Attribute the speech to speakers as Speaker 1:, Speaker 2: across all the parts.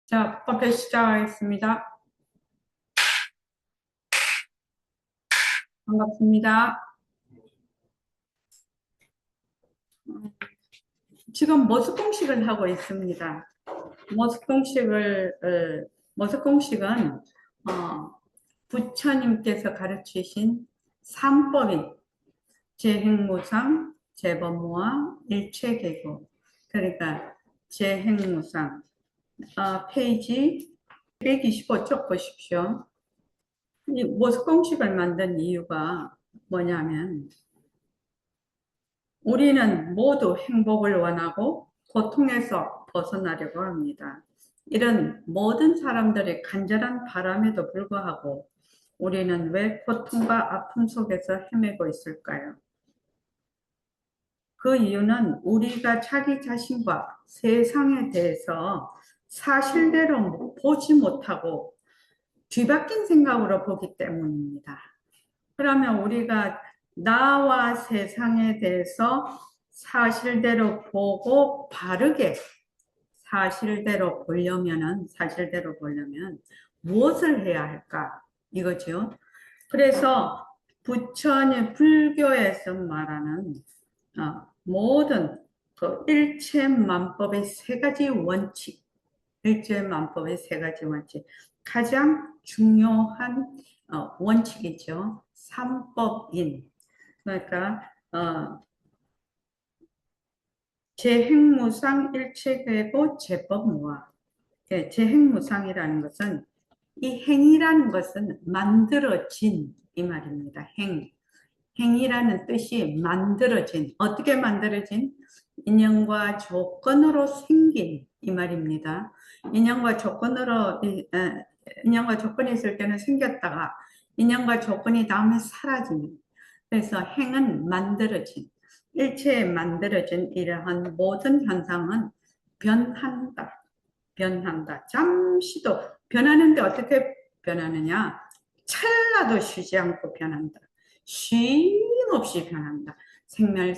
Speaker 1: 자, podcast 시작하겠습니다. 반갑습니다. 지금 머스 공식을 하고 있습니다. 머스 공식을, 머스 공식은, 부처님께서 가르치신 삼법인, 재행무상, 재법무와 일체계고, 그러니까 재행무상, 페이지 125쪽 보십시오. 이 머스 공식을 만든 이유가 뭐냐면, 우리는 모두 행복을 원하고 고통에서 벗어나려고 합니다. 이런 모든 사람들의 간절한 바람에도 불구하고 우리는 왜 고통과 아픔 속에서 헤매고 있을까요? 그 이유는 우리가 자기 자신과 세상에 대해서 사실대로 보지 못하고 뒤바뀐 생각으로 보기 때문입니다. 그러면 우리가 나와 세상에 대해서 사실대로 보고 바르게 사실대로 보려면 무엇을 해야 할까? 이거죠. 그래서 부처님 불교에서 말하는 모든 그 일체만법의 세 가지 원칙, 일제만법의 세 가지 원칙. 가장 중요한 원칙이죠. 삼법인. 그러니까 재행무상 일체계고 재법무화. 예, 재행무상이라는 것은 이 행이라는 것은 만들어진 이 말입니다. 행이라는 뜻이 만들어진, 어떻게 만들어진? 인연과 조건으로 생긴 이 말입니다. 인연과 조건으로, 인연과 조건이 있을 때는 생겼다가 인연과 조건이 다음에 사라지는. 그래서 행은 만들어진, 일체에 만들어진 이러한 모든 현상은 변한다. 변한다. 잠시도 변하는데 어떻게 변하느냐? 찰나도 쉬지 않고 변한다. 쉼없이 변한다. 생멸.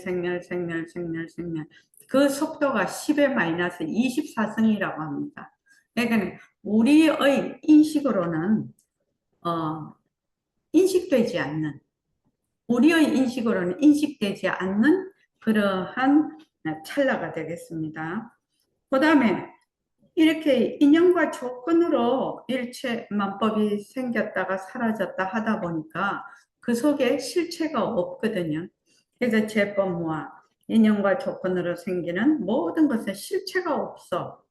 Speaker 1: 그 속도가 10의 마이너스 24승이라고 합니다. 그러니까 우리의 인식으로는 인식되지 않는, 우리의 인식으로는 인식되지 않는 그러한 찰나가 되겠습니다. 그 다음에 이렇게 인연과 조건으로 일체만법이 생겼다가 사라졌다 하다 보니까 그 속에 실체가 없거든요. 그래서 재법과 인연과 조건으로 생기는 모든 것에 실체가 없어.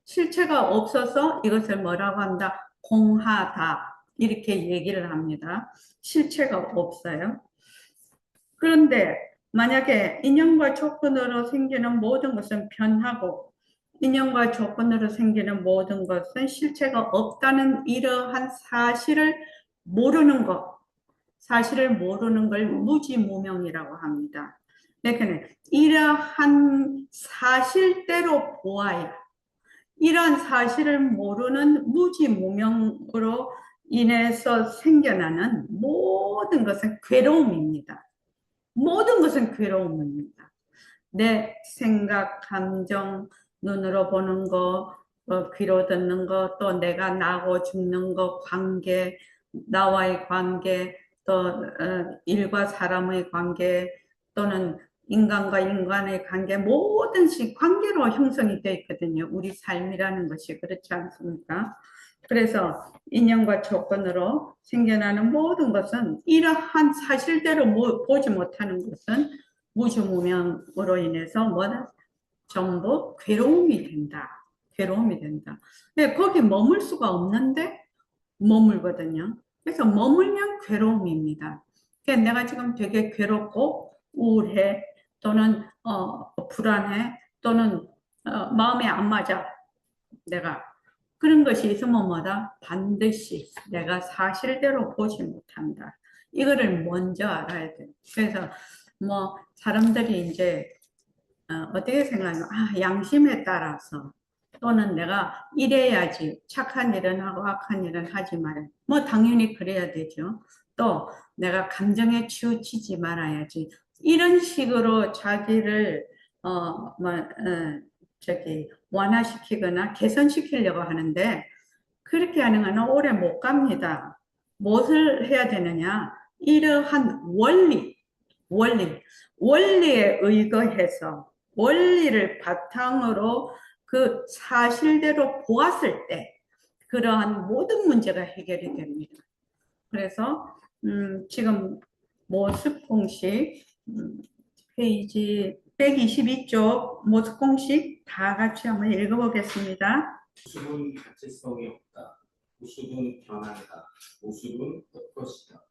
Speaker 1: 실체가 없어서 이것을 뭐라고 한다? 공하다. 이렇게 얘기를 합니다. 실체가 없어요. 그런데 만약에 인연과 조건으로 생기는 모든 것은 변하고 인연과 조건으로 생기는 모든 것은 실체가 없다는 이러한 사실을 모르는 걸 무지무명이라고 합니다. 그러니까 이러한 사실대로 보아야, 이러한 사실을 모르는 무지무명으로 인해서 생겨나는 모든 것은 괴로움입니다. 모든 것은 괴로움입니다. 내 생각, 감정, 눈으로 보는 거, 귀로 듣는 거, 또 내가 나고 죽는 거, 관계, 나와의 관계, 또 일과 사람의 관계, 또는 인간과 인간의 관계, 모든 관계로 형성이 되어 있거든요. 우리 삶이라는 것이 그렇지 않습니까? 그래서 인연과 조건으로 생겨나는 모든 것은 이러한 사실대로 보지 못하는 것은 무주무명으로 인해서 뭐다? 전부 괴로움이 된다. 괴로움이 된다. 근데 거기 머물 수가 없는데 머물거든요. 그래서 머물면 괴로움입니다. 그러니까 내가 지금 되게 괴롭고 우울해 또는 불안해 또는 마음에 안 맞아. 내가 그런 것이 있으면 뭐다? 반드시 내가 사실대로 보지 못한다. 이거를 먼저 알아야 돼. 그래서 뭐 사람들이 이제 어떻게 생각하면 양심에 따라서 또는 내가 이래야지 착한 일은 하고 악한 일은 하지 말아야 뭐 당연히 그래야 되죠. 또 내가 감정에 치우치지 말아야지. 이런 식으로 자기를 완화시키거나 개선시키려고 하는데 그렇게 하는 건 오래 못 갑니다. 무엇을 해야 되느냐? 이러한 원리, 원리에 의거해서 원리를 바탕으로 그 사실대로 보았을 때 그러한 모든 문제가 해결이 됩니다. 그래서 지금 모습 공식 페이지 122쪽 모습 공식 다 같이 한번 읽어보겠습니다.
Speaker 2: 모습은 가치성이 없다. 모습은 변한다. 모습은 헛것이다.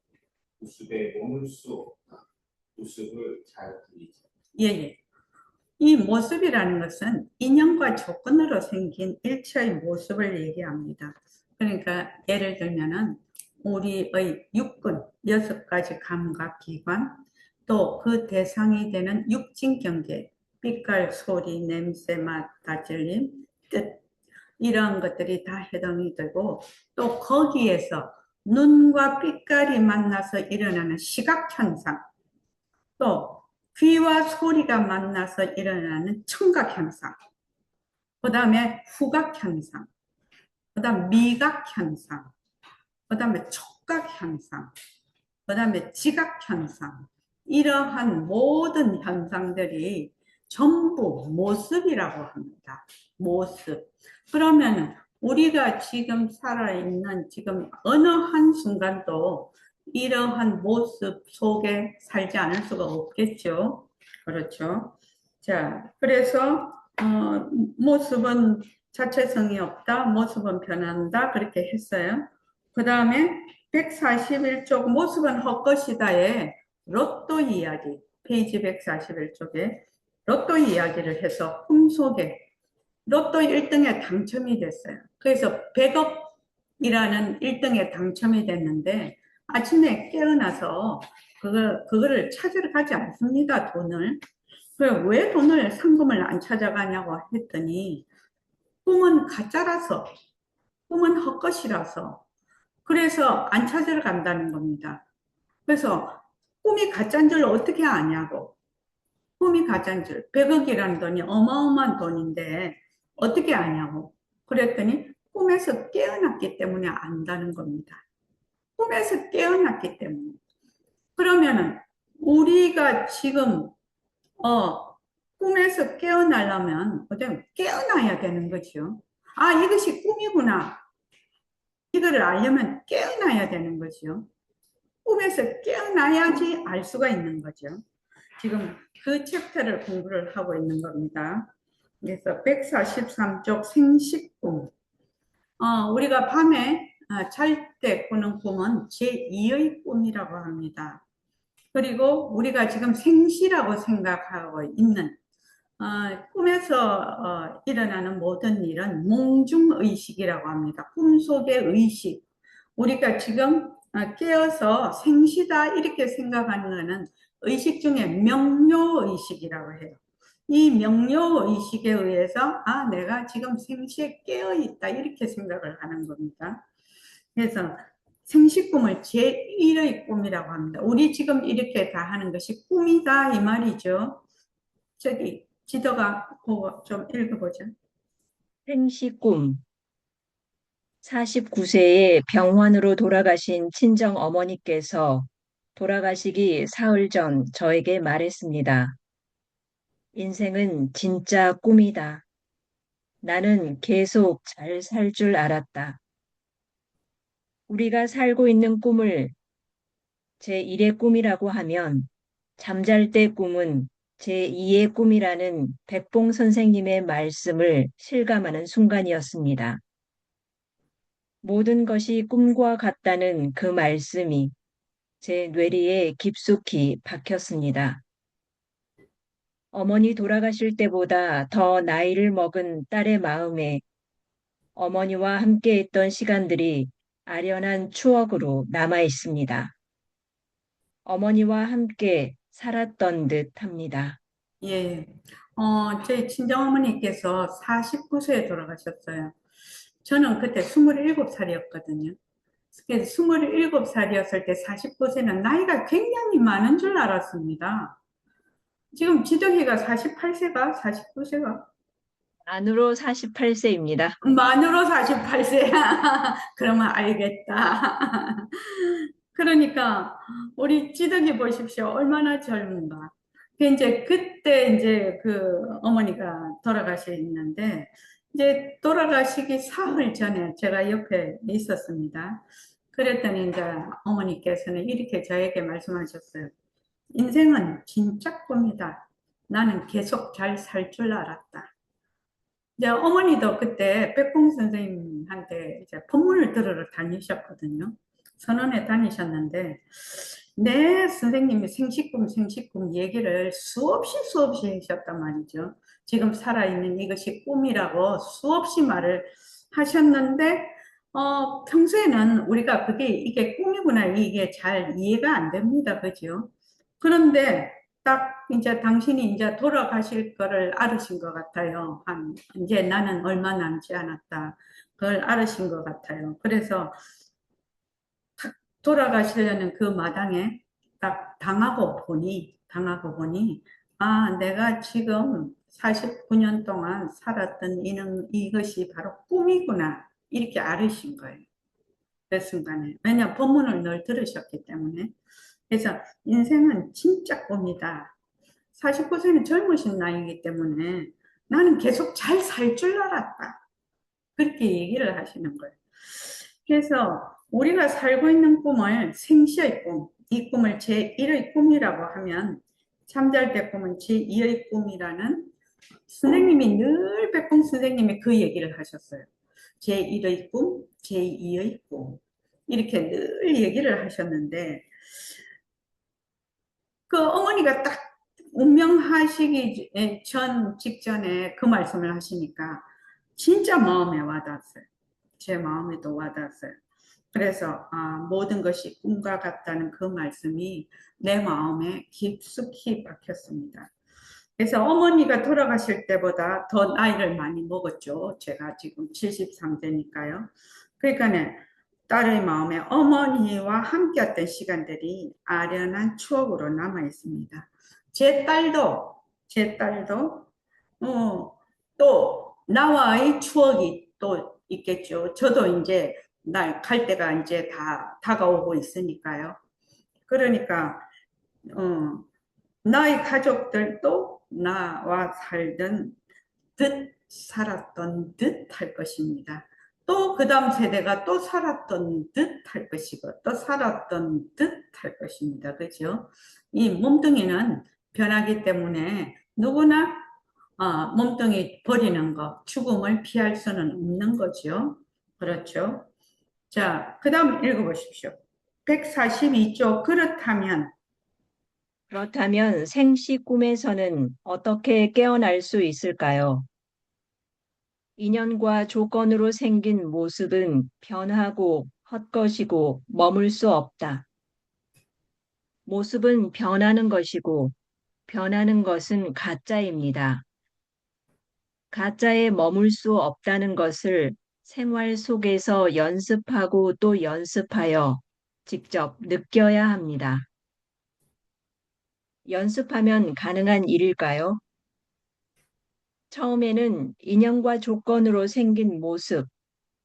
Speaker 2: 모습에 머물 수 없다. 모습을 잘 들이자.
Speaker 1: 예. 이 모습이라는 것은 인연과 조건으로 생긴 일체의 모습을 얘기합니다. 그러니까 예를 들면은 우리의 육군, 6가지 감각기관, 또 그 대상이 되는 육진경계, 빛깔, 소리, 냄새, 맛, 다스림, 뜻, 이런 것들이 다 해당이 되고 또 거기에서 눈과 빛깔이 만나서 일어나는 시각현상, 또 귀와 소리가 만나서 일어나는 청각현상, 그 다음에 후각현상, 그 다음 미각현상, 그 다음에 촉각현상, 그 다음에 지각현상, 이러한 모든 현상들이 전부 모습이라고 합니다. 모습. 그러면 우리가 지금 살아있는 지금 어느 한순간도 이러한 모습 속에 살지 않을 수가 없겠죠. 그렇죠. 자, 그래서 모습은 자체성이 없다. 모습은 변한다. 그렇게 했어요. 그 다음에 141쪽 모습은 헛것이다에 로또 이야기, 페이지 141쪽에 로또 이야기를 해서 꿈속에 로또 1등에 당첨이 됐어요. 그래서 100억이라는 1등에 당첨이 됐는데 아침에 깨어나서 그거를 찾으러 가지 않습니다, 돈을. 왜 돈을, 상금을 안 찾아가냐고 했더니 꿈은 가짜라서, 꿈은 헛것이라서, 그래서 안 찾으러 간다는 겁니다. 그래서 꿈이 가짜인 줄 어떻게 아냐고. 꿈이 가짜인 줄. 100억이라는 돈이 어마어마한 돈인데 어떻게 아냐고. 그랬더니 꿈에서 깨어났기 때문에 안다는 겁니다. 꿈에서 깨어났기 때문에. 그러면은 우리가 지금 꿈에서 깨어나려면 어쩌면 깨어나야 되는 거죠. 아, 이것이 꿈이구나. 이거를 알려면 깨어나야 되는 거죠. 꿈에서 깨어나야지 알 수가 있는 거죠. 지금 그 챕터를 공부를 하고 있는 겁니다. 그래서 143쪽 생식꿈. 우리가 밤에 잘 때 꾸는 꿈은 제2의 꿈이라고 합니다. 그리고 우리가 지금 생시라고 생각하고 있는 꿈에서 일어나는 모든 일은 몽중의식이라고 합니다. 꿈속의 의식. 우리가 지금 깨어서 생시다 이렇게 생각하는 것은 의식 중에 명료의식이라고 해요. 이 명료의식에 의해서 내가 지금 생시에 깨어있다 이렇게 생각을 하는 겁니다. 그래서 생시꿈을 제1의 꿈이라고 합니다. 우리 지금 이렇게 다 하는 것이 꿈이다 이 말이죠. 저기 지도가 그거 좀 읽어보죠.
Speaker 3: 생시꿈. 49세에 병환으로 돌아가신 친정 어머니께서 돌아가시기 사흘 전 저에게 말했습니다. 인생은 진짜 꿈이다. 나는 계속 잘 살 줄 알았다. 우리가 살고 있는 꿈을 제1의 꿈이라고 하면 잠잘 때 꿈은 제2의 꿈이라는 백봉 선생님의 말씀을 실감하는 순간이었습니다. 모든 것이 꿈과 같다는 그 말씀이 제 뇌리에 깊숙이 박혔습니다. 어머니 돌아가실 때보다 더 나이를 먹은 딸의 마음에 어머니와 함께 했던 시간들이 아련한 추억으로 남아 있습니다. 어머니와 함께 살았던 듯 합니다.
Speaker 1: 예. 저희 친정어머니께서 49세에 돌아가셨어요. 저는 그때 27살이었거든요. 그래서 27살이었을 때 49세는 나이가 굉장히 많은 줄 알았습니다. 지금 지덕이가 48세가, 49세가?
Speaker 3: 만으로 48세입니다.
Speaker 1: 만으로 48세야. 그러면 알겠다. 그러니까 우리 찌덕이 보십시오. 얼마나 젊은가. 이제 그때 이제 그 어머니가 돌아가셨는데 이제 돌아가시기 사흘 전에 제가 옆에 있었습니다. 그랬더니 이제 어머니께서는 이렇게 저에게 말씀하셨어요. 인생은 진짜 꿈이다. 나는 계속 잘 살 줄 알았다. 이제 어머니도 그때 백봉 선생님한테 이제 법문을 들으러 다니셨거든요. 선원에 다니셨는데, 네, 선생님이 생식꿈 얘기를 수없이 하셨단 말이죠. 지금 살아있는 이것이 꿈이라고 수없이 말을 하셨는데, 평소에는 우리가 이게 꿈이구나, 이게 잘 이해가 안 됩니다. 그죠? 그런데 딱 이제 당신이 이제 돌아가실 거를 알으신 것 같아요. 이제 나는 얼마 남지 않았다. 그걸 알으신 것 같아요. 그래서 돌아가시려는 그 마당에 딱 당하고 보니, 아, 내가 지금 49년 동안 살았던 이것이 바로 꿈이구나. 이렇게 알으신 거예요. 그 순간에. 왜냐, 법문을 늘 들으셨기 때문에. 그래서 인생은 진짜 꿈이다. 49세는 젊으신 나이이기 때문에 나는 계속 잘 살 줄 알았다. 그렇게 얘기를 하시는 거예요. 그래서 우리가 살고 있는 꿈을 생시의 꿈, 이 꿈을 제1의 꿈이라고 하면 잠잘 때 꿈은 제2의 꿈이라는 선생님이 늘 백봉 선생님이 그 얘기를 하셨어요. 제1의 꿈, 제2의 꿈. 이렇게 늘 얘기를 하셨는데 그 어머니가 딱 운명하시기 전 직전에 그 말씀을 하시니까 진짜 마음에 와닿았어요. 제 마음에도 와닿았어요. 그래서 모든 것이 꿈과 같다는 그 말씀이 내 마음에 깊숙이 박혔습니다. 그래서 어머니가 돌아가실 때보다 더 나이를 많이 먹었죠. 제가 지금 73세니까요. 그러니까 딸의 마음에 어머니와 함께했던 시간들이 아련한 추억으로 남아 있습니다. 제 딸도 또 나와의 추억이 또 있겠죠. 저도 이제 날 갈 때가 이제 다 다가오고 있으니까요. 그러니까 어, 나의 가족들도 나와 살던 살았던 듯 할 것입니다. 또 그 다음 세대가 또 살았던 듯 할 것이고, 또 살았던 듯 할 것입니다. 그죠? 이 몸뚱이는 변하기 때문에 누구나 몸뚱이 버리는 거, 죽음을 피할 수는 없는 거죠. 그렇죠? 자, 그 다음 읽어보십시오. 142쪽,
Speaker 3: 그렇다면 생시 꿈에서는 어떻게 깨어날 수 있을까요? 인연과 조건으로 생긴 모습은 변하고 헛것이고 머물 수 없다. 모습은 변하는 것이고 변하는 것은 가짜입니다. 가짜에 머물 수 없다는 것을 생활 속에서 연습하고 또 연습하여 직접 느껴야 합니다. 연습하면 가능한 일일까요? 처음에는 인연과 조건으로 생긴 모습,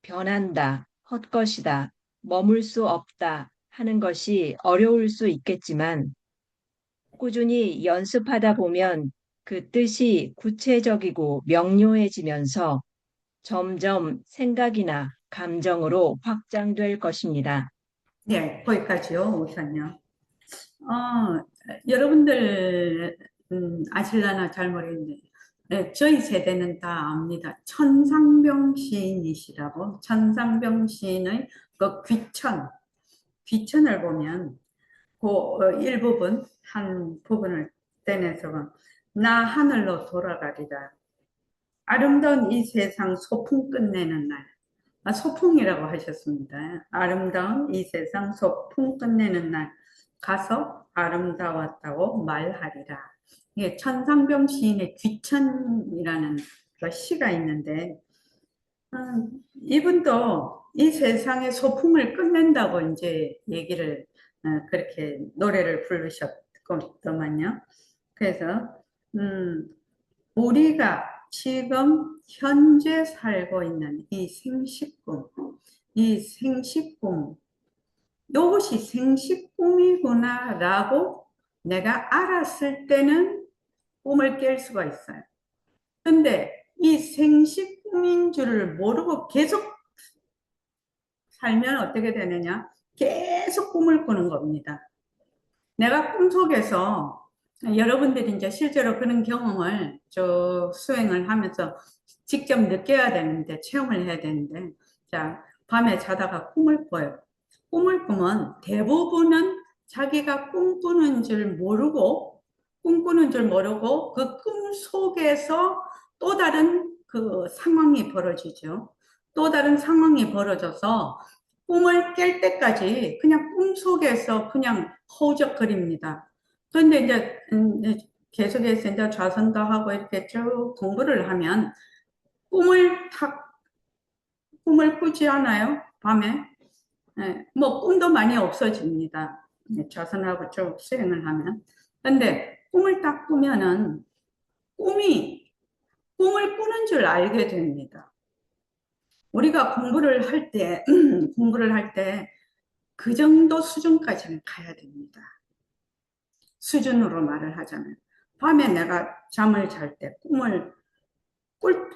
Speaker 3: 변한다, 헛것이다, 머물 수 없다 하는 것이 어려울 수 있겠지만 꾸준히 연습하다 보면 그 뜻이 구체적이고 명료해지면서 점점 생각이나 감정으로 확장될 것입니다.
Speaker 1: 네, 거기까지요, 우선요. 여러분들, 아실라나 잘 모르겠는데, 네, 저희 세대는 다 압니다. 천상병 시인이시라고, 천상병 시인의 그 귀천을 보면, 그 일부분, 한 부분을 떼내서, 나 하늘로 돌아가리라. 아름다운 이 세상 소풍 끝내는 날. 소풍이라고 하셨습니다. 아름다운 이 세상 소풍 끝내는 날 가서 아름다웠다고 말하리라. 이게 천상병 시인의 귀천이라는 그 시가 있는데 이분도 이 세상의 소풍을 끝낸다고 이제 얘기를 그렇게 노래를 부르셨더만요. 그래서 우리가 지금 현재 살고 있는 이 생식꿈, 이것이 생식꿈이구나라고 내가 알았을 때는 꿈을 깰 수가 있어요. 근데 이 생식꿈인 줄을 모르고 계속 살면 어떻게 되느냐? 계속 꿈을 꾸는 겁니다. 내가 꿈속에서 여러분들이 이제 실제로 그런 경험을 수행을 하면서 직접 느껴야 되는데, 체험을 해야 되는데, 자, 밤에 자다가 꿈을 꿔요. 꿈을 꾸면 대부분은 자기가 꿈꾸는 줄 모르고 그 꿈 속에서 또 다른 그 상황이 벌어지죠. 또 다른 상황이 벌어져서 꿈을 깰 때까지 그냥 꿈속에서 그냥 허우적거립니다. 그런데 이제 계속해서 이제 좌선도 하고 이렇게 쭉 공부를 하면 꿈을 꾸지 않아요? 밤에? 네, 뭐 꿈도 많이 없어집니다. 네, 좌선하고 쭉 수행을 하면. 근데 꿈을 딱 꾸면은 꿈이 꿈을 꾸는 줄 알게 됩니다. 우리가 공부를 할 때 그 정도 수준까지는 가야 됩니다. 수준으로 말을 하자면. 밤에 내가 잠을 잘 때 꿈을 꾸면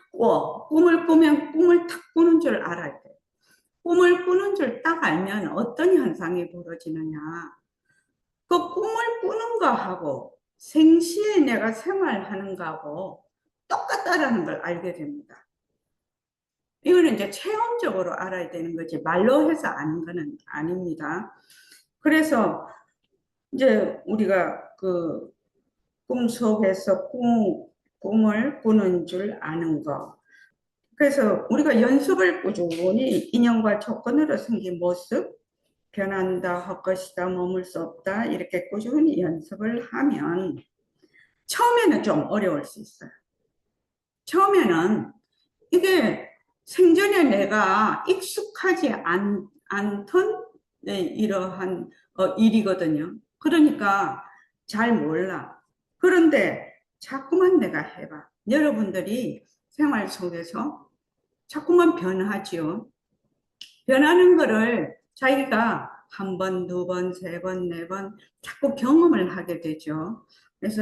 Speaker 1: 꿈을 탁 꾸는 줄 알아야 돼. 꿈을 꾸는 줄 딱 알면 어떤 현상이 벌어지느냐. 그 꿈을 꾸는 거하고 생시에 내가 생활하는 거하고 똑같다라는 걸 알게 됩니다. 이거는 이제 체험적으로 알아야 되는 거지 말로 해서 아는 거는 아닙니다. 그래서 이제 우리가 그 꿈속에서 꿈을 꾸는 줄 아는 거. 그래서 우리가 연습을 꾸준히 인연과 조건으로 생긴 모습, 변한다, 헛것이다, 머물 수 없다, 이렇게 꾸준히 연습을 하면 처음에는 좀 어려울 수 있어요. 처음에는 이게 생전에 내가 익숙하지 않던 이러한 일이거든요. 그러니까 잘 몰라. 그런데 자꾸만 내가 해봐. 여러분들이 생활 속에서 자꾸만 변하지요. 변하는 거를 자기가 한 번, 두 번, 세 번, 네 번 자꾸 경험을 하게 되죠. 그래서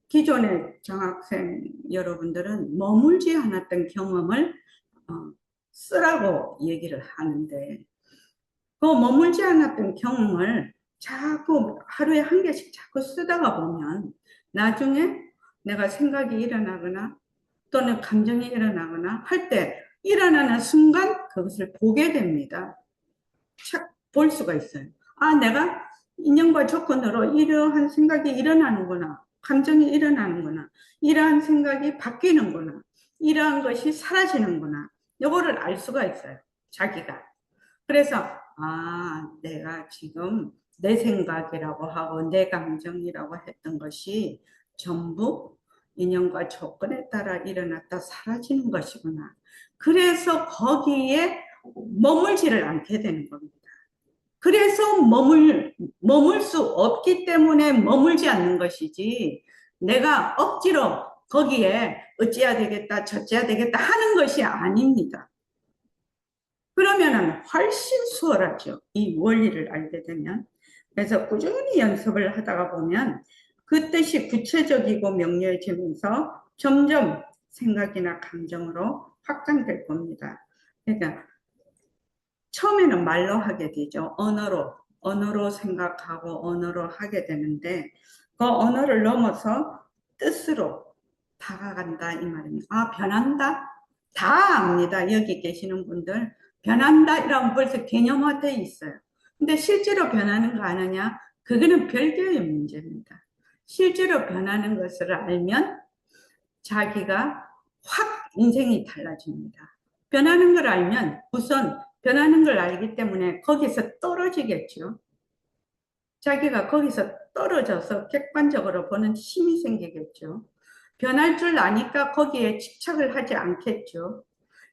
Speaker 1: 기존의 장학생 여러분들은 머물지 않았던 경험을 쓰라고 얘기를 하는데 그 머물지 않았던 경험을 자꾸 하루에 한 개씩 자꾸 쓰다가 보면 나중에 내가 생각이 일어나거나 또는 감정이 일어나거나 할 때 일어나는 순간 그것을 보게 됩니다. 착 볼 수가 있어요. 아, 내가 인연과 조건으로 이러한 생각이 일어나는구나. 감정이 일어나는구나. 이러한 생각이 바뀌는구나. 이러한 것이 사라지는구나. 요거를 알 수가 있어요. 자기가. 그래서 아, 내가 지금 내 생각이라고 하고 내 감정이라고 했던 것이 전부 인연과 조건에 따라 일어났다 사라지는 것이구나. 그래서 거기에 머물지를 않게 되는 겁니다. 그래서 머물 수 없기 때문에 머물지 않는 것이지 내가 억지로 거기에 어찌해야 되겠다 저찌해야 되겠다 하는 것이 아닙니다. 그러면은 훨씬 수월하죠. 이 원리를 알게 되면. 그래서 꾸준히 연습을 하다가 보면 그 뜻이 구체적이고 명료해지면서 점점 생각이나 감정으로 확장될 겁니다. 그러니까 처음에는 말로 하게 되죠. 언어로 생각하고 언어로 하게 되는데 그 언어를 넘어서 뜻으로 다가간다 이 말입니다. 아, 변한다? 다 압니다. 여기 계시는 분들. 변한다 이러면 벌써 개념화되어 있어요. 근데 실제로 변하는 거 아느냐? 그거는 별개의 문제입니다. 실제로 변하는 것을 알면 자기가 확 인생이 달라집니다. 변하는 걸 알면 우선 변하는 걸 알기 때문에 거기서 떨어지겠죠. 자기가 거기서 떨어져서 객관적으로 보는 힘이 생기겠죠. 변할 줄 아니까 거기에 집착을 하지 않겠죠.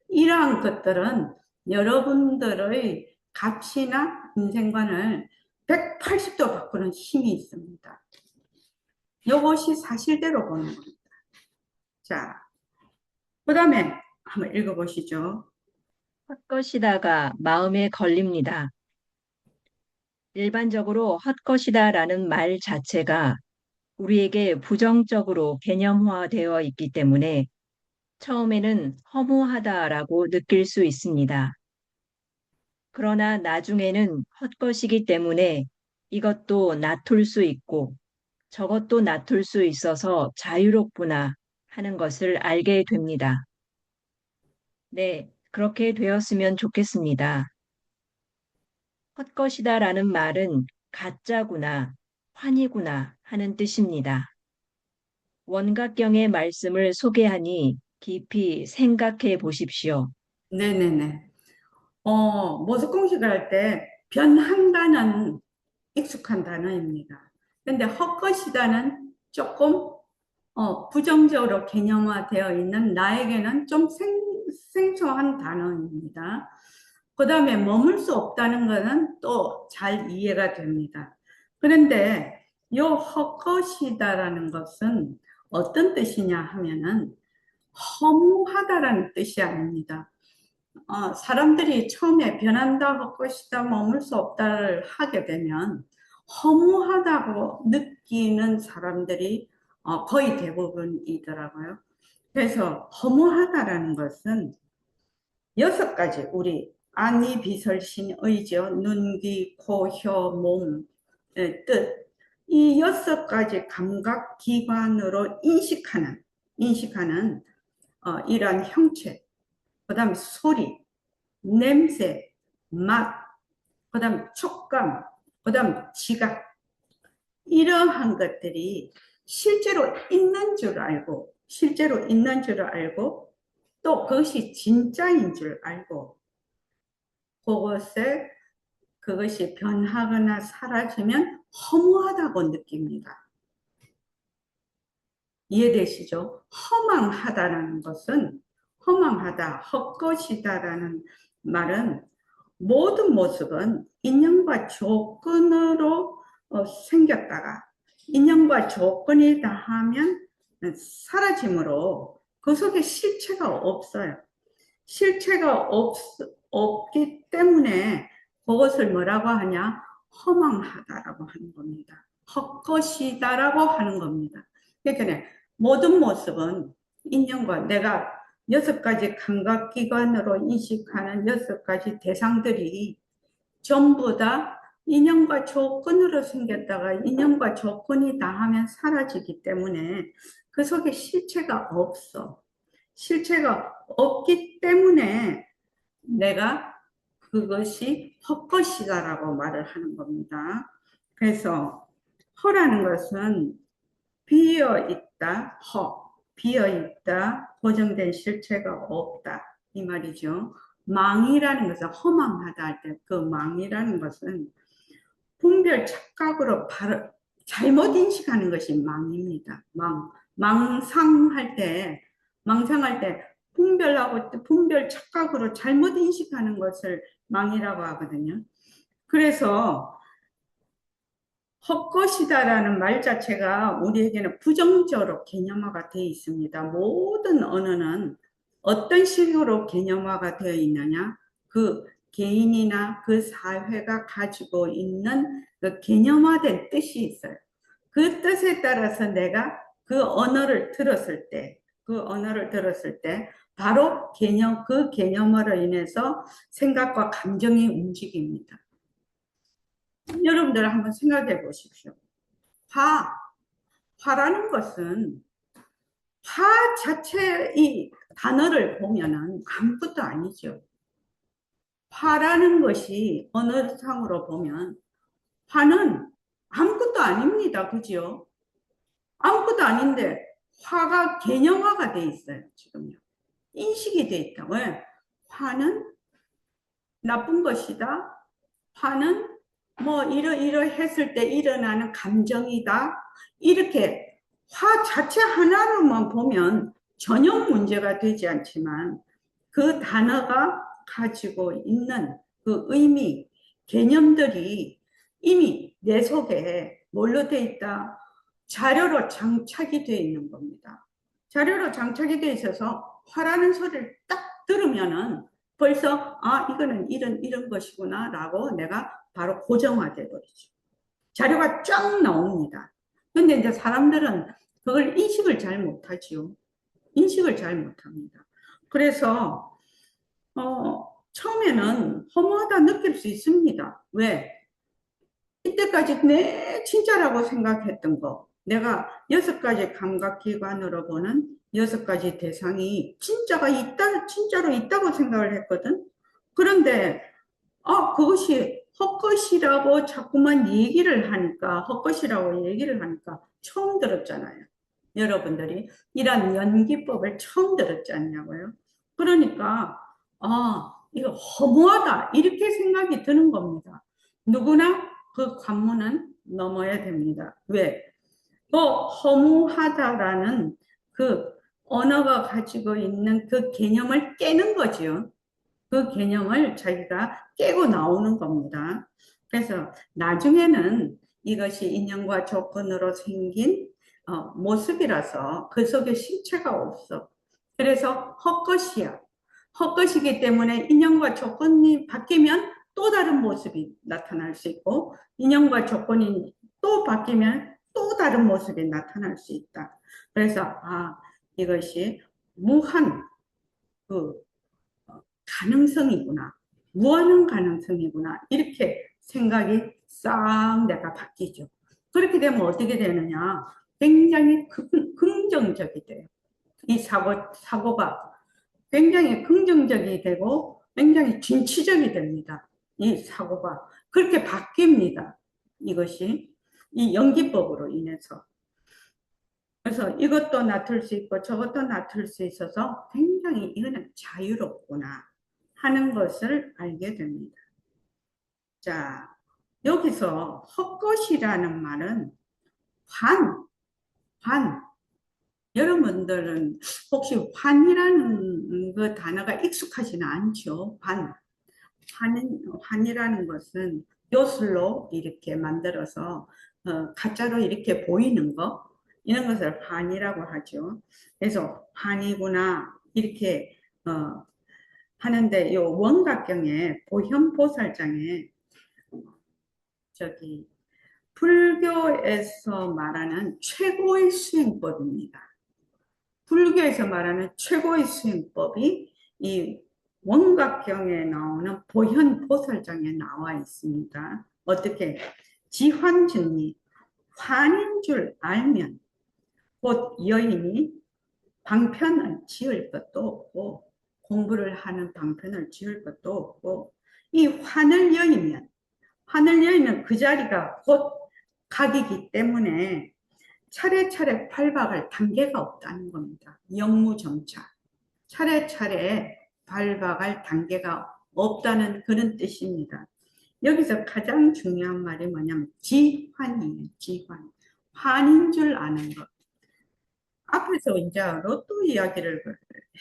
Speaker 1: 이러한 것들은 여러분들의 가치나 인생관을 180도 바꾸는 힘이 있습니다. 이것이 사실대로 보는 겁니다. 자, 그 다음에 한번 읽어보시죠.
Speaker 3: 헛것이다가 마음에 걸립니다. 일반적으로 헛것이다라는 말 자체가 우리에게 부정적으로 개념화되어 있기 때문에 처음에는 허무하다라고 느낄 수 있습니다. 그러나 나중에는 헛것이기 때문에 이것도 나툴 수 있고 저것도 나툴 수 있어서 자유롭구나 하는 것을 알게 됩니다. 네, 그렇게 되었으면 좋겠습니다. 헛것이다라는 말은 가짜구나, 환희구나 하는 뜻입니다. 원각경의 말씀을 소개하니 깊이 생각해 보십시오.
Speaker 1: 네네네. 모습 공식을 할 때 변한다는 익숙한 단어입니다. 근데 헛것이다는 조금 부정적으로 개념화되어 있는 나에게는 좀 생소한 단어입니다. 그 다음에 머물 수 없다는 것은 또 잘 이해가 됩니다. 그런데 이 헛것이다라는 것은 어떤 뜻이냐 하면은 허무하다라는 뜻이 아닙니다. 사람들이 처음에 변한다, 헛것이다, 머물 수 없다를 하게 되면 허무하다고 느끼는 사람들이 거의 대부분이더라고요. 그래서 허무하다라는 것은 6가지 우리 안이 비설신 의죠. 눈, 귀, 코, 혀, 몸의 뜻. 이 6가지 감각 기관으로 인식하는 이러한 형체, 그 다음에 소리, 냄새, 맛, 그 다음 촉감, 그 다음 지각. 이러한 것들이 실제로 있는 줄 알고, 또 그것이 진짜인 줄 알고, 그것이 변하거나 사라지면 허무하다고 느낍니다. 이해되시죠? 허망하다라는 것은 허망하다, 헛것이다라는 말은 모든 모습은 인연과 조건으로 생겼다가 인연과 조건이 다하면 사라지므로 그 속에 실체가 없어요. 실체가 없기 때문에 그것을 뭐라고 하냐? 허망하다라고 하는 겁니다. 헛것이다라고 하는 겁니다. 그러니까 모든 모습은 인연과 내가 6가지 감각기관으로 인식하는 6가지 대상들이 전부 다 인연과 조건으로 생겼다가 인연과 조건이 다하면 사라지기 때문에 그 속에 실체가 없어. 실체가 없기 때문에 내가 그것이 헛것이다라고 말을 하는 겁니다. 그래서 허라는 것은 비어있다, 비어있다, 고정된 실체가 없다 이 말이죠. 망이라는 것은 허망하다 할 때 그 망이라는 것은 분별 착각으로 잘못 인식하는 것이 망입니다. 망상할 때 분별 착각으로 잘못 인식하는 것을 망이라고 하거든요. 그래서 헛것이다라는 말 자체가 우리에게는 부정적으로 개념화가 되어 있습니다. 모든 언어는 어떤 식으로 개념화가 되어 있느냐? 그 개인이나 그 사회가 가지고 있는 그 개념화된 뜻이 있어요. 그 뜻에 따라서 내가 그 언어를 들었을 때 바로 그 개념으로 인해서 생각과 감정이 움직입니다. 여러분들 한번 생각해 보십시오. 화라는 것은 화 자체의 단어를 보면은 아무것도 아니죠. 화라는 것이 언어상으로 보면 화는 아무것도 아닙니다. 그죠? 아무것도 아닌데 화가 개념화가 돼 있어요. 지금요. 인식이 돼 있다. 왜? 화는 나쁜 것이다. 화는 뭐 이러했을 때 일어나는 감정이다. 이렇게 화 자체 하나로만 보면 전혀 문제가 되지 않지만 그 단어가 가지고 있는 그 의미, 개념들이 이미 내 속에 뭘로 돼 있다? 자료로 장착이 되어 있는 겁니다. 자료로 장착이 되어 있어서 화라는 소리를 딱 들으면은 벌써 이거는 이런 것이구나 라고 내가 바로 고정화돼 버리죠. 자료가 쫙 나옵니다. 근데 이제 사람들은 그걸 인식을 잘 못하지요. 인식을 잘 못합니다. 그래서 처음에는 허무하다 느낄 수 있습니다. 왜? 이때까지 내 진짜라고 생각했던 거, 내가 6가지 감각기관으로 보는 6가지 대상이 진짜로 있다고 생각을 했거든. 그런데 그것이 헛것이라고 자꾸만 헛것이라고 얘기를 하니까 처음 들었잖아요. 여러분들이 이런 연기법을 처음 들었지 않냐고요. 그러니까, 이거 허무하다. 이렇게 생각이 드는 겁니다. 누구나 그 관문은 넘어야 됩니다. 왜? 그 허무하다라는 그 언어가 가지고 있는 그 개념을 깨는 거지요. 그 개념을 자기가 깨고 나오는 겁니다. 그래서 나중에는 이것이 인연과 조건으로 생긴 모습이라서 그 속에 실체가 없어. 그래서 헛것이야. 헛것이기 때문에 인연과 조건이 바뀌면 또 다른 모습이 나타날 수 있고, 인연과 조건이 또 바뀌면 또 다른 모습이 나타날 수 있다. 그래서 이것이 무한 그 가능성이구나. 무한한 가능성이구나. 이렇게 생각이 싹 내가 바뀌죠. 그렇게 되면 어떻게 되느냐. 굉장히 긍정적이 돼요. 이 사고가 굉장히 긍정적이 되고 굉장히 진취적이 됩니다. 이 사고가. 그렇게 바뀝니다. 이것이. 이 연기법으로 인해서. 그래서 이것도 맡을 수 있고 저것도 맡을 수 있어서 굉장히 이거는 자유롭구나 하는 것을 알게 됩니다. 자, 여기서 헛것이라는 말은 환. 여러분들은 혹시 환이라는 그 단어가 익숙하지는 않죠? 환이라는 것은 요술로 이렇게 만들어서 가짜로 이렇게 보이는 거, 이런 것을 환이라고 하죠. 그래서 환이구나 이렇게 하는데 요 원각경에 보현보살장에 저기 불교에서 말하는 최고의 수행법입니다. 불교에서 말하는 최고의 수행법이 이 원각경에 나오는 보현보살장에 나와 있습니다. 어떻게? 지환증이 환인 줄 알면 곧 여인이 방편을 지을 것도 없고 공부를 하는 방편을 지을 것도 없고 이 환을 여이면 그 자리가 곧 각이기 때문에 차례차례 팔박할 단계가 없다는 겁니다. 영무정차. 차례차례 밟아갈 단계가 없다는 그런 뜻입니다. 여기서 가장 중요한 말이 뭐냐면 지환이에요. 지환. 환인 줄 아는 것. 앞에서 이제 로또 이야기를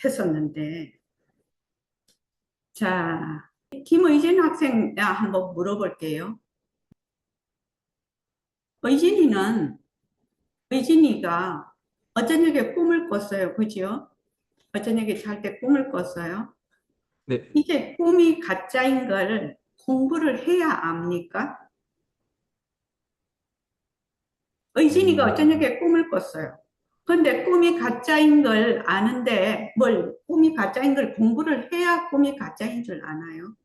Speaker 1: 했었는데, 자, 김의진 학생 한번 물어볼게요. 의진이가 어저녁에 꿈을 꿨어요. 그죠? 어저녁에 잘 때 꿈을 꿨어요.
Speaker 4: 네,
Speaker 1: 이게 꿈이 가짜인 걸 공부를 해야 압니까? 의진이가 어저녁에 꿈을 꿨어요. 근데 꿈이 가짜인 걸 아는데 꿈이 가짜인 걸 공부를 해야 꿈이 가짜인 줄 아나요?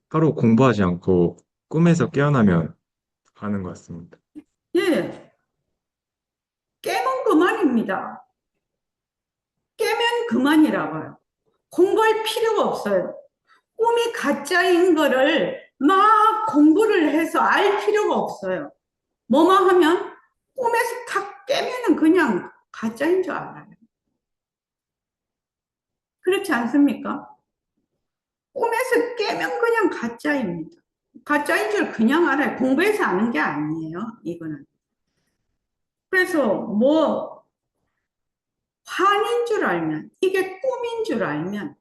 Speaker 4: 하루 공부하지 않고 꿈에서 깨어나면 가는 것 같습니다.
Speaker 1: 예, 깨면 그만입니다. 깨면 그만이라고요. 공부할 필요가 없어요. 꿈이 가짜인 거를 막 공부를 해서 알 필요가 없어요. 뭐만 하면 꿈에서 탁 깨면은 그냥 가짜인 줄 알아요. 그렇지 않습니까? 꿈에서 깨면 그냥 가짜입니다. 가짜인 줄 그냥 알아요. 공부해서 아는 게 아니에요. 이거는. 그래서 환인 줄 알면, 이게 꿈인 줄 알면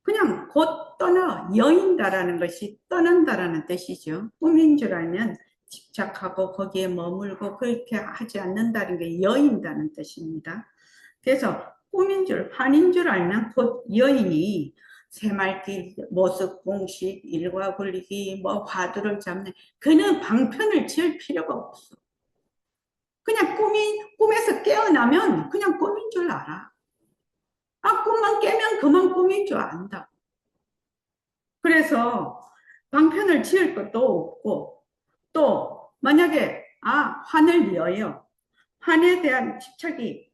Speaker 1: 그냥 곧 떠나 여인다라는 것이 떠난다라는 뜻이죠. 꿈인 줄 알면 집착하고 거기에 머물고 그렇게 하지 않는다는 게 여인다는 뜻입니다. 그래서 꿈인 줄, 환인 줄 알면 곧 여인이 새말길, 모습 공식, 일과 굴리기, 뭐 화두를 잡는 그는 방편을 지을 필요가 없어. 그냥 꿈에서 깨어나면 그냥 꿈인 줄 알아. 아, 꿈만 깨면 그만 꿈인 줄 안다. 그래서 방편을 지을 것도 없고, 또 만약에 환을 위하여 환에 대한 집착이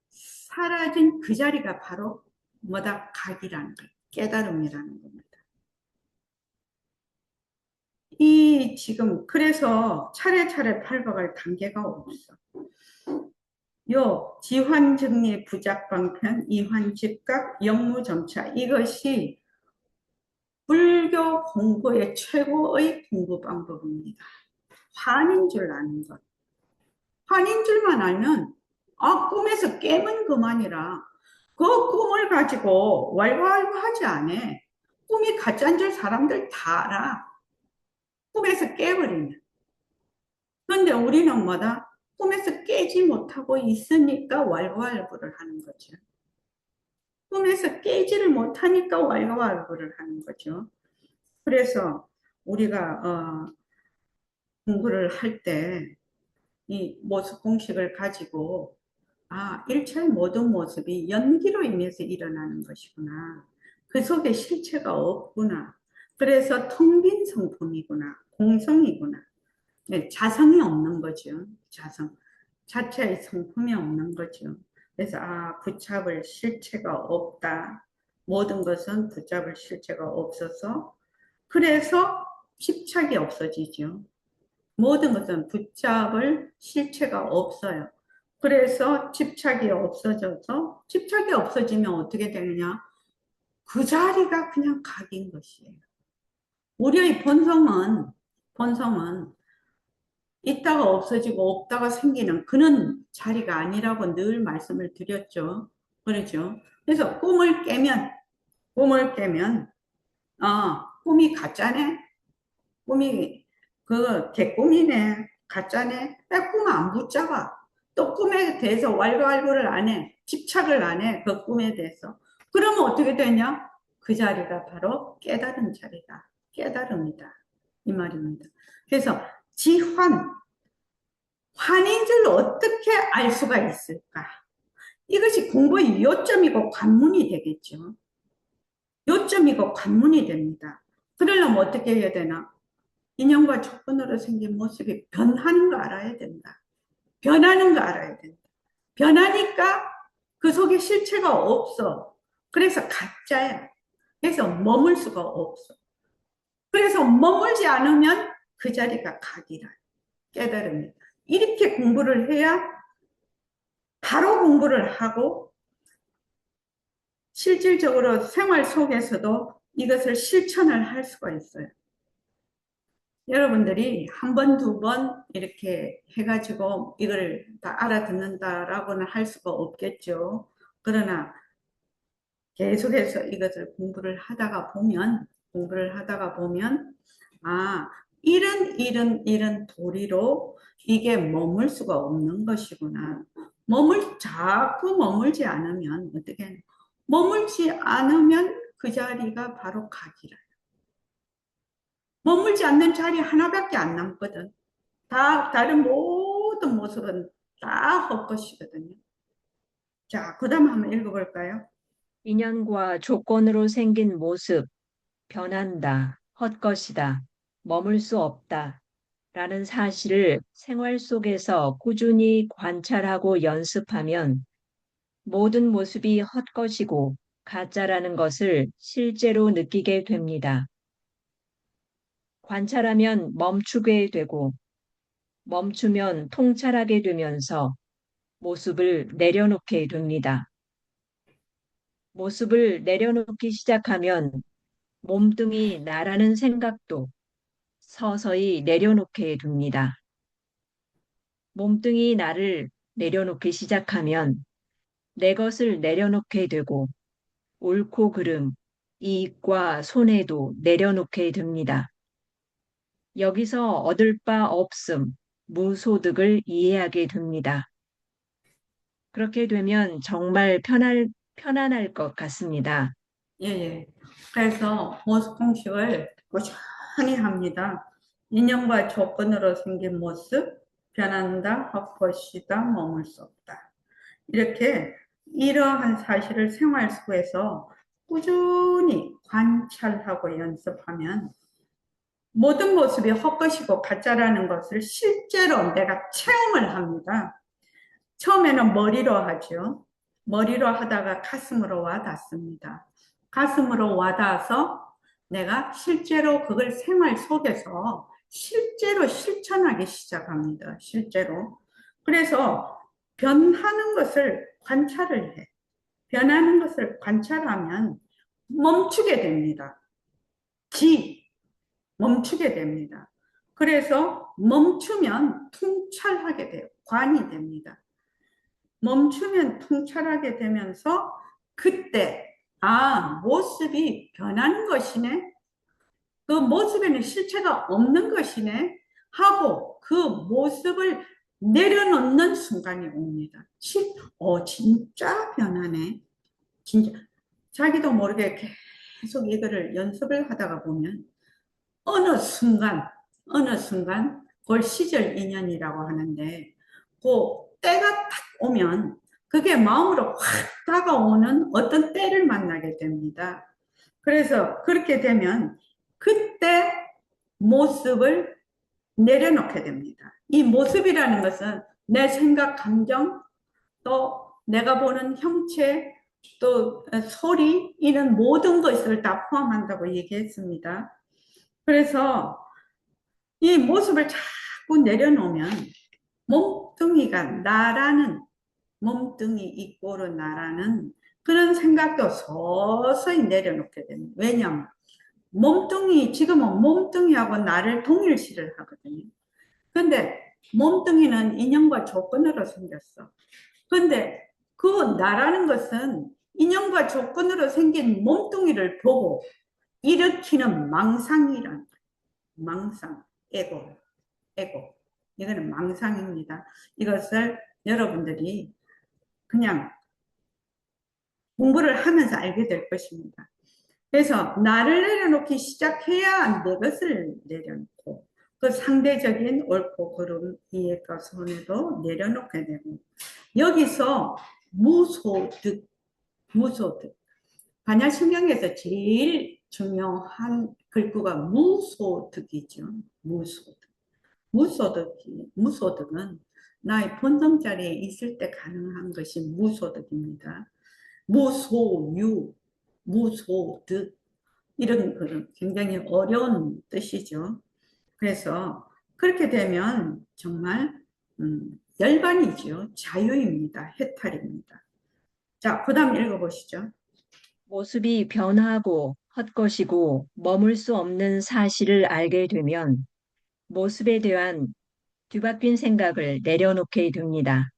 Speaker 1: 사라진 그 자리가 바로 뭐다? 각이라는 거예요. 깨달음이라는 겁니다. 이 지금 그래서 차례차례 밟아갈 단계가 없어. 요 지환정리 부작방편, 이환집각, 영무점차 이것이 불교 공부의 최고의 공부 방법입니다. 환인 줄 아는 것. 환인 줄만 알면 꿈에서 깨면 그만이라 그 꿈을 가지고 왈가왈부하지 않아. 꿈이 가짜인 줄 사람들 다 알아. 꿈에서 깨버리면. 그런데 우리는 뭐다? 꿈에서 깨지 못하고 있으니까 왈가왈부를 하는 거죠. 꿈에서 깨지를 못하니까 왈가왈부를 하는 거죠. 그래서 우리가 공부를 할 때 이 모습 공식을 가지고 일체의 모든 모습이 연기로 인해서 일어나는 것이구나. 그 속에 실체가 없구나. 그래서 텅 빈 성품이구나. 공성이구나. 네, 자성이 없는 거죠. 자성. 자체의 성품이 없는 거죠. 그래서 붙잡을 실체가 없다. 모든 것은 붙잡을 실체가 없어서 그래서 집착이 없어지죠. 모든 것은 붙잡을 실체가 없어요. 그래서 집착이 없어져서 집착이 없어지면 어떻게 되느냐? 그 자리가 그냥 각인 것이에요. 우리의 본성은 있다가 없어지고 없다가 생기는 그런 자리가 아니라고 늘 말씀을 드렸죠. 그렇죠? 그래서 꿈을 깨면, 꿈이 가짜네? 꿈이, 개꿈이네? 가짜네? 꿈 안 붙잡아. 또 꿈에 대해서 왈가왈부를 안 해. 집착을 안 해. 그 꿈에 대해서. 그러면 어떻게 되냐? 그 자리가 바로 깨달은 자리다. 깨달음이다. 이 말입니다. 그래서 환인 줄 어떻게 알 수가 있을까? 이것이 공부의 요점이고 관문이 되겠죠. 요점이고 관문이 됩니다. 그러려면 어떻게 해야 되나? 인연과 조건으로 생긴 모습이 변하는 거 알아야 된다. 변하는 거 알아야 된다. 변하니까 그 속에 실체가 없어. 그래서 가짜야. 그래서 머물 수가 없어. 그래서 머물지 않으면 그 자리가 각이라. 깨달음이다. 이렇게 공부를 해야 바로 공부를 하고 실질적으로 생활 속에서도 이것을 실천을 할 수가 있어요. 여러분들이 한 번, 두 번 이렇게 해가지고 이걸 다 알아듣는다라고는 할 수가 없겠죠. 그러나 계속해서 이것을 공부를 하다가 보면, 이런 도리로 이게 머물 수가 없는 것이구나. 자꾸 머물지 않으면, 머물지 않으면 그 자리가 바로 각이라. 머물지 않는 자리 하나밖에 안 남거든. 다른 모든 모습은 다 헛것이거든요. 자, 그 다음 한번 읽어볼까요?
Speaker 3: 인연과 조건으로 생긴 모습, 변한다, 헛것이다, 머물 수 없다, 라는 사실을 생활 속에서 꾸준히 관찰하고 연습하면 모든 모습이 헛것이고 가짜라는 것을 실제로 느끼게 됩니다. 관찰하면 멈추게 되고 멈추면 통찰하게 되면서 모습을 내려놓게 됩니다. 모습을 내려놓기 시작하면 몸뚱이 나라는 생각도 서서히 내려놓게 됩니다. 몸뚱이 나를 내려놓기 시작하면 내 것을 내려놓게 되고 옳고 그름, 이익과 손해도 내려놓게 됩니다. 여기서 얻을 바 없음, 무소득을 이해하게 됩니다. 그렇게 되면 정말 편안할 것 같습니다.
Speaker 1: 예, 예. 그래서 모습 공식을 꾸준히 합니다. 인연과 조건으로 생긴 모습, 변한다, 헛것이다, 머물 수 없다. 이렇게 이러한 사실을 생활 속에서 꾸준히 관찰하고 연습하면 모든 모습이 헛것이고 가짜라는 것을 실제로 내가 체험을 합니다. 처음에는 머리로 하죠. 머리로 하다가 가슴으로 와닿습니다. 가슴으로 와닿아서 내가 실제로 그걸 생활 속에서 실제로 실천하기 시작합니다. 실제로. 그래서 변하는 것을 관찰을 해. 변하는 것을 관찰하면 멈추게 됩니다. 멈추게 됩니다. 그래서 멈추면 통찰하게 돼요. 관이 됩니다. 멈추면 통찰하게 되면서 그때 모습이 변하는 것이네. 그 모습에는 실체가 없는 것이네 하고 그 모습을 내려놓는 순간이 옵니다. 진짜 변하네. 진짜 자기도 모르게 계속 이거를 연습을 하다가 보면 어느 순간 그걸 시절 인연이라고 하는데 그 때가 딱 오면 그게 마음으로 확 다가오는 어떤 때를 만나게 됩니다. 그래서 그렇게 되면 그때 모습을 내려놓게 됩니다. 이 모습이라는 것은 내 생각, 감정, 또 내가 보는 형체, 또 소리, 이런 모든 것을 다 포함한다고 얘기했습니다. 그래서 이 모습을 자꾸 내려놓으면 몸뚱이 이꼬르 나라는 그런 생각도 서서히 내려놓게 됩니다. 왜냐하면 지금은 몸뚱이하고 나를 동일시를 하거든요. 근데 몸뚱이는 인연과 조건으로 생겼어. 근데 그 나라는 것은 인연과 조건으로 생긴 몸뚱이를 보고 일으키는 망상, 에고. 이거는 망상입니다. 이것을 여러분들이 그냥 공부를 하면서 알게 될 것입니다. 그래서 나를 내려놓기 시작해야 내 것을 내려놓고 그 상대적인 옳고 그름, 이해과 손해도 내려놓게 되고 여기서 무소득 반야신경에서 제일 중요한 글구가 무소득이죠. 무소득은 나의 본성 자리에 있을 때 가능한 것이 무소득입니다. 무소유, 무소득 이런 그런 굉장히 어려운 뜻이죠. 그래서 그렇게 되면 정말 열반이죠. 자유입니다. 해탈입니다. 자, 그 다음 읽어보시죠.
Speaker 3: 모습이 변하고 헛것이고 머물 수 없는 사실을 알게 되면 모습에 대한 뒤바뀐 생각을 내려놓게 됩니다.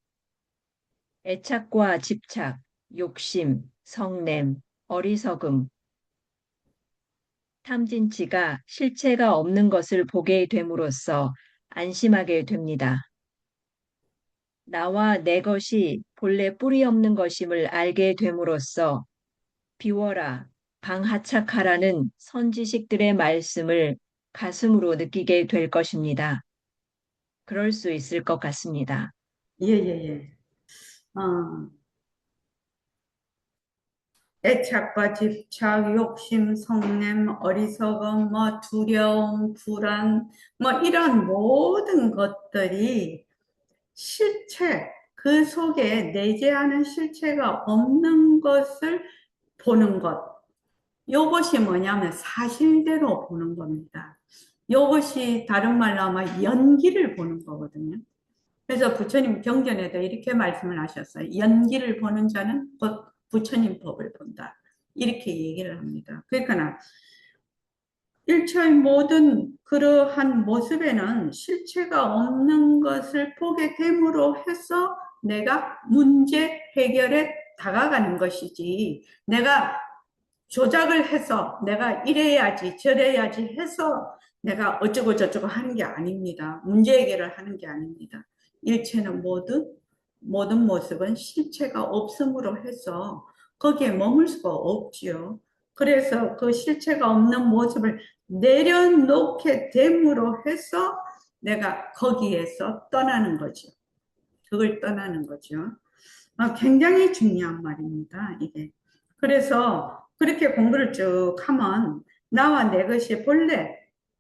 Speaker 3: 애착과 집착, 욕심, 성냄, 어리석음, 탐진치가 실체가 없는 것을 보게 됨으로써 안심하게 됩니다. 나와 내 것이 본래 뿌리 없는 것임을 알게 됨으로써 비워라, 방하착하라는 선지식들의 말씀을 가슴으로 느끼게 될 것입니다. 그럴 수 있을 것 같습니다.
Speaker 1: 예. 애착과 집착, 욕심, 성냄, 어리석음, 두려움, 불안, 이런 모든 것들이 실체, 그 속에 내재하는 실체가 없는 것을 보는 것. 이것이 뭐냐면 사실대로 보는 겁니다. 이것이 다른 말로 하면 연기를 보는 거거든요. 그래서 부처님 경전에도 이렇게 말씀을 하셨어요. 연기를 보는 자는 곧 부처님 법을 본다. 이렇게 얘기를 합니다. 그러니까 일체의 모든 그러한 모습에는 실체가 없는 것을 보게 됨으로 해서 내가 문제 해결에 다가가는 것이지 내가 조작을 해서 내가 이래야지 저래야지 해서 내가 어쩌고 저쩌고 하는 게 아닙니다. 문제 해결을 하는 게 아닙니다. 일체는 모든 모습은 실체가 없음으로 해서 거기에 머물 수가 없지요. 그래서 그 실체가 없는 모습을 내려놓게 됨으로 해서 내가 거기에서 떠나는 거죠. 그걸 떠나는 거죠. 굉장히 중요한 말입니다, 이게. 그래서 그렇게 공부를 쭉 하면 나와 내 것이 본래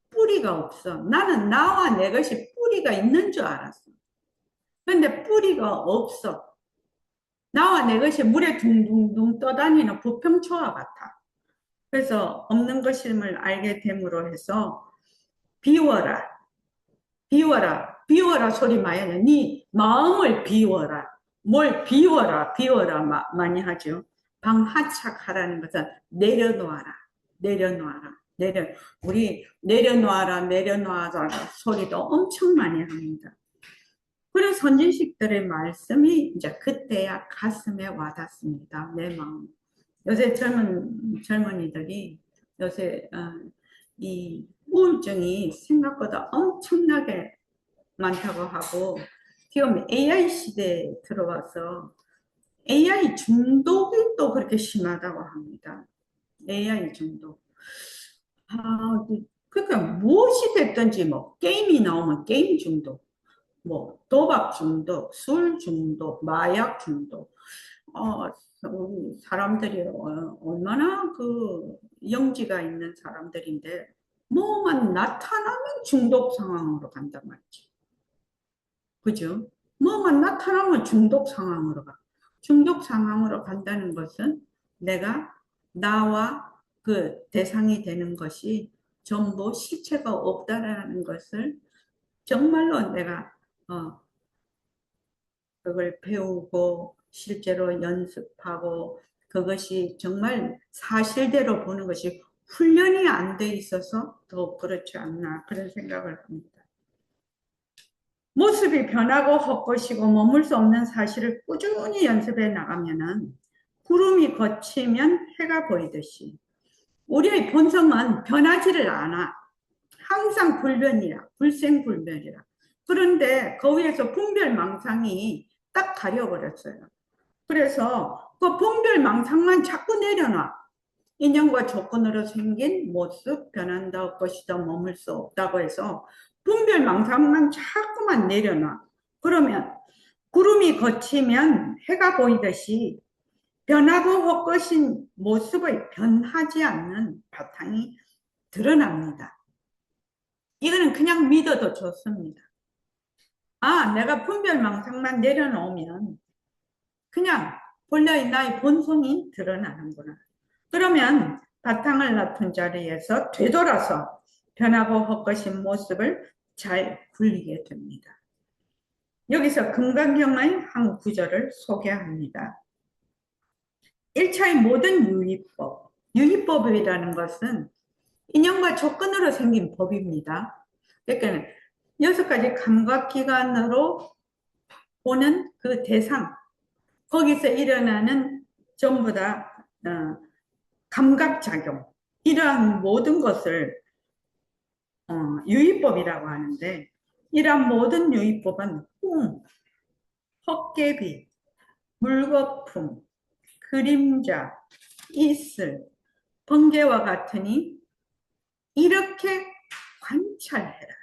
Speaker 1: 뿌리가 없어. 나는 나와 내 것이 뿌리가 있는 줄 알았어. 근데 뿌리가 없어. 나와 내 것이 물에 둥둥둥 떠다니는 부평초와 같아. 그래서 없는 것임을 알게 됨으로 해서 비워라. 비워라. 비워라 소리 많이 하냐. 네 마음을 비워라. 뭘 비워라. 비워라 많이 하죠. 방하착하라는 것은 내려놓아라. 내려놓아라. 우리 내려놓아라. 내려놓아라 소리도 엄청 많이 합니다. 그런 선지식들의 말씀이 이제 그때야 가슴에 와닿습니다. 내 마음. 요새 젊은이들이 요새 이 우울증이 생각보다 엄청나게 많다고 하고 지금 AI 시대에 들어와서 AI 중독이 또 그렇게 심하다고 합니다. AI 중독. 그러니까 무엇이 됐든지 뭐 게임이 나오면 게임 중독, 뭐 도박 중독, 술 중독, 마약 중독. 우리 사람들이 얼마나 그 영지가 있는 사람들인데 뭐만 나타나면 중독 상황으로 간단 말이죠. 그죠? 뭐만 나타나면 중독 상황으로 가. 중독 상황으로 간다는 것은 내가 나와 그 대상이 되는 것이 전부 실체가 없다라는 것을 정말로 내가 그걸 배우고 실제로 연습하고 그것이 정말 사실대로 보는 것이 훈련이 안 돼 있어서 더 그렇지 않나 그런 생각을 합니다. 모습이 변하고 헛것이고 머물 수 없는 사실을 꾸준히 연습해 나가면은 구름이 걷히면 해가 보이듯이 우리의 본성은 변하지를 않아. 항상 불변이라, 불생불멸이라. 그런데 그 위에서 분별망상이 딱 가려버렸어요. 그래서 그 분별망상만 자꾸 내려놔. 인연과 조건으로 생긴 모습, 변한다, 것이다, 머물 수 없다고 해서 분별망상만 자꾸만 내려놔. 그러면 구름이 걷히면 해가 보이듯이 변하고 헛것인 모습의 변하지 않는 바탕이 드러납니다. 이거는 그냥 믿어도 좋습니다. 내가 분별망상만 내려놓으면 그냥 본래의 나의 본성이 드러나는구나. 그러면 바탕을 놔둔 자리에서 되돌아서 변하고 헛것인 모습을 잘 굴리게 됩니다. 여기서 금강경의 한 구절을 소개합니다. 1차의 모든 유의법, 유의법이라는 것은 인연과 조건으로 생긴 법입니다. 그러니까 6가지 감각기관으로 보는 그 대상, 거기서 일어나는 전부 다 감각작용, 이러한 모든 것을 유의법이라고 하는데 이러한 모든 유의법은 헛개비, 물거품, 그림자, 이슬, 번개와 같으니 이렇게 관찰해라.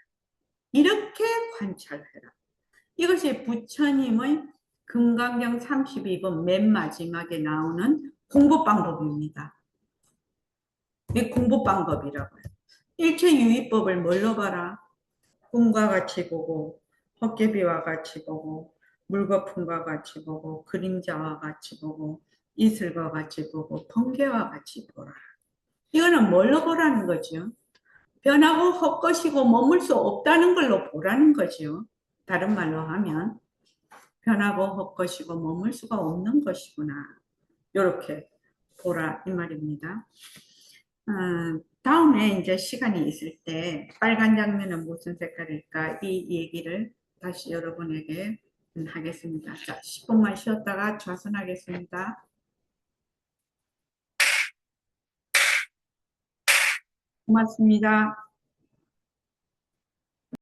Speaker 1: 이렇게 관찰해라. 이것이 부처님의 금강경 32번 맨 마지막에 나오는 공부 방법입니다. 이 공부 방법이라고요. 일체 유의법을 뭘로 봐라? 꿈과 같이 보고, 헛개비와 같이 보고, 물거품과 같이 보고, 그림자와 같이 보고, 이슬과 같이 보고, 번개와 같이 보라. 이거는 뭘로 보라는 거죠? 변하고 헛것이고 머물 수 없다는 걸로 보라는 거죠. 다른 말로 하면 변하고 헛것이고 머물 수가 없는 것이구나. 이렇게 보라 이 말입니다. 다음에 이제 시간이 있을 때 빨간 장면은 무슨 색깔일까 이 얘기를 다시 여러분에게 하겠습니다. 자, 10분만 쉬었다가 좌선하겠습니다. 고맙습니다.